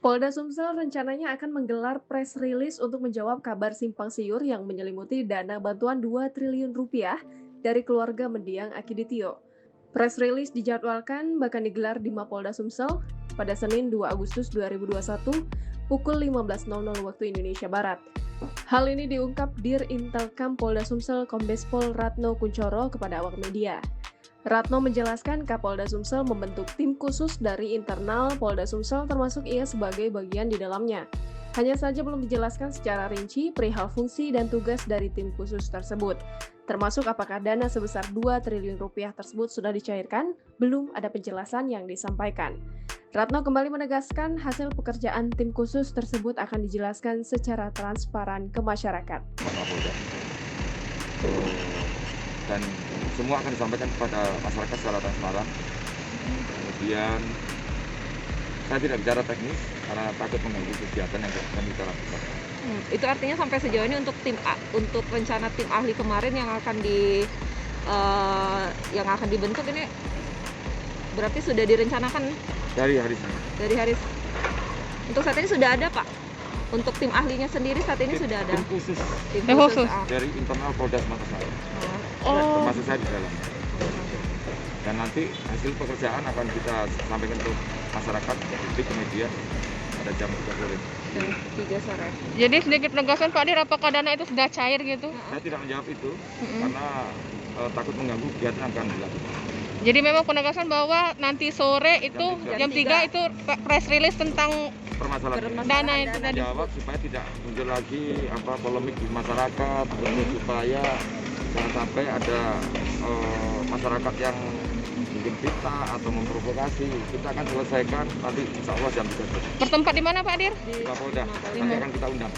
Polda Sumsel rencananya akan menggelar press release untuk menjawab kabar simpang siur yang menyelimuti dana bantuan 2 triliun rupiah dari keluarga mendiang Akiditio. Press release dijadwalkan bahkan digelar di Mapolda Sumsel pada Senin 2 Agustus 2021 pukul 15.00 waktu Indonesia Barat. Hal ini diungkap Dir Intelkam Polda Sumsel Kombes Pol Ratno Kuncoro kepada awak media. Ratno menjelaskan Kapolda Sumsel membentuk tim khusus dari internal Polda Sumsel termasuk ia sebagai bagian di dalamnya. Hanya saja belum dijelaskan secara rinci perihal fungsi dan tugas dari tim khusus tersebut. Termasuk apakah dana sebesar 2 triliun rupiah tersebut sudah dicairkan, belum ada penjelasan yang disampaikan. Ratno kembali menegaskan hasil pekerjaan tim khusus tersebut akan dijelaskan secara transparan ke masyarakat. Kapolda. Dan semua akan disampaikan kepada masyarakat secara transparan. Kemudian saya tidak bicara teknis karena takut mengganggu kegiatan yang akan kita lakukan. Itu artinya sampai sejauh ini untuk rencana tim ahli kemarin yang akan dibentuk ini berarti sudah direncanakan Dari hari Senin. dari hari untuk saat ini sudah ada, Pak. Untuk tim ahlinya sendiri saat ini sudah ada. Tim khusus Tim khusus. dari internal Polda Sumatera Selatan. Oh. Termasuk saya di dalam. Dan nanti hasil pekerjaan akan kita sampaikan ke masyarakat, ke publik, ke media pada jam 3 sore. Jam 3 sore. Jadi sedikit penegasan Pak Dir, apakah dana itu sudah cair gitu? Saya tidak menjawab itu karena takut mengganggu kegiatan yang akan dilakukan. Jadi memang penegasan bahwa nanti sore itu Jam jam 3 3. itu press release tentang Permasalahan ini. dana itu tadi. Jawab supaya tidak muncul lagi polemik di masyarakat, supaya jangan sampai ada masyarakat yang bikin fitnah atau memprovokasi. Kita akan selesaikan nanti insya Allah jam 3 sore. Bertempat di mana Pak Dir? Di Kapolda nanti akan kita undang.